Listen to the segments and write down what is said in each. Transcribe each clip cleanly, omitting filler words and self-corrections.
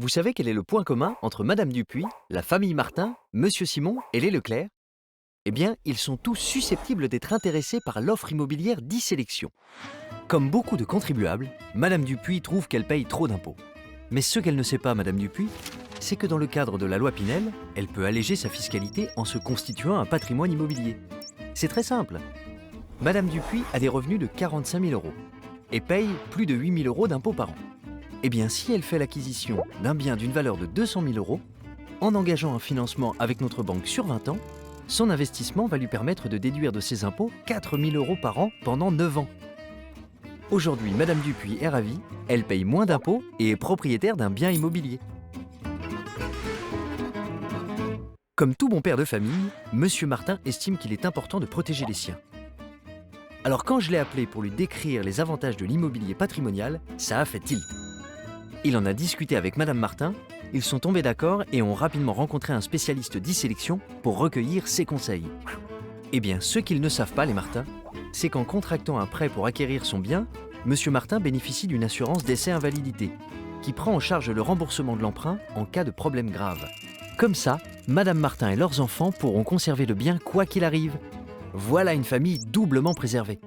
Vous savez quel est le point commun entre Madame Dupuis, la famille Martin, Monsieur Simon et les Leclerc? Eh bien, ils sont tous susceptibles d'être intéressés par l'offre immobilière d'e-sélection. Comme beaucoup de contribuables, Madame Dupuis trouve qu'elle paye trop d'impôts. Mais ce qu'elle ne sait pas, Madame Dupuis, c'est que dans le cadre de la loi Pinel, elle peut alléger sa fiscalité en se constituant un patrimoine immobilier. C'est très simple. Madame Dupuis a des revenus de 45 000 euros et paye plus de 8 000 euros d'impôts par an. Eh bien, si elle fait l'acquisition d'un bien d'une valeur de 200 000 euros, en engageant un financement avec notre banque sur 20 ans, son investissement va lui permettre de déduire de ses impôts 4 000 euros par an pendant 9 ans. Aujourd'hui, Madame Dupuis est ravie, elle paye moins d'impôts et est propriétaire d'un bien immobilier. Comme tout bon père de famille, Monsieur Martin estime qu'il est important de protéger les siens. Alors quand je l'ai appelé pour lui décrire les avantages de l'immobilier patrimonial, ça a fait tilt. Il en a discuté avec Madame Martin, ils sont tombés d'accord et ont rapidement rencontré un spécialiste d'e-sélection pour recueillir ses conseils. Eh bien, ce qu'ils ne savent pas, les Martins, c'est qu'en contractant un prêt pour acquérir son bien, Monsieur Martin bénéficie d'une assurance décès-invalidité, qui prend en charge le remboursement de l'emprunt en cas de problème grave. Comme ça, Madame Martin et leurs enfants pourront conserver le bien quoi qu'il arrive. Voilà une famille doublement préservée.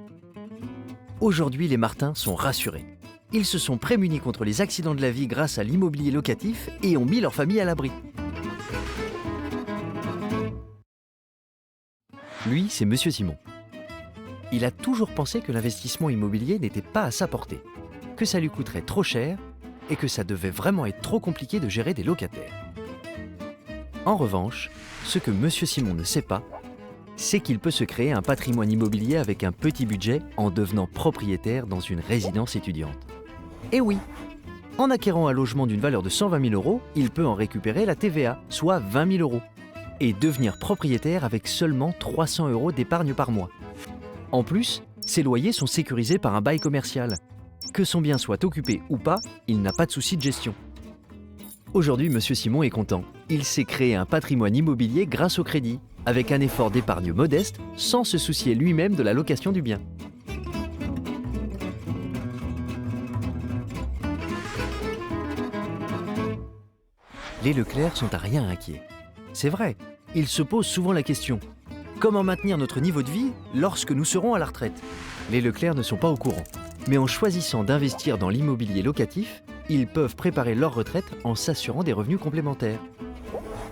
Aujourd'hui, les Martins sont rassurés. Ils se sont prémunis contre les accidents de la vie grâce à l'immobilier locatif et ont mis leur famille à l'abri. Lui, c'est Monsieur Simon. Il a toujours pensé que l'investissement immobilier n'était pas à sa portée, que ça lui coûterait trop cher et que ça devait vraiment être trop compliqué de gérer des locataires. En revanche, ce que Monsieur Simon ne sait pas, c'est qu'il peut se créer un patrimoine immobilier avec un petit budget en devenant propriétaire dans une résidence étudiante. Et oui, en acquérant un logement d'une valeur de 120 000 euros, il peut en récupérer la TVA, soit 20 000 euros, et devenir propriétaire avec seulement 300 euros d'épargne par mois. En plus, ses loyers sont sécurisés par un bail commercial. Que son bien soit occupé ou pas, il n'a pas de souci de gestion. Aujourd'hui, Monsieur Simon est content. Il s'est créé un patrimoine immobilier grâce au crédit, avec un effort d'épargne modeste, sans se soucier lui-même de la location du bien. Les Leclerc sont à rien inquiets. C'est vrai, ils se posent souvent la question: comment maintenir notre niveau de vie lorsque nous serons à la retraite? Les Leclerc ne sont pas au courant, mais en choisissant d'investir dans l'immobilier locatif, ils peuvent préparer leur retraite en s'assurant des revenus complémentaires.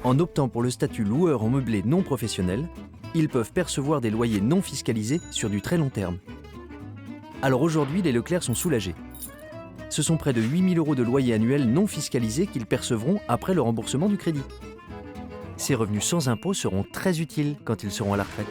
En optant pour le statut loueur en meublé non professionnel, ils peuvent percevoir des loyers non fiscalisés sur du très long terme. Alors aujourd'hui, les Leclerc sont soulagés. Ce sont près de 8 000 euros de loyer annuel non fiscalisés qu'ils percevront après le remboursement du crédit. Ces revenus sans impôt seront très utiles quand ils seront à la retraite.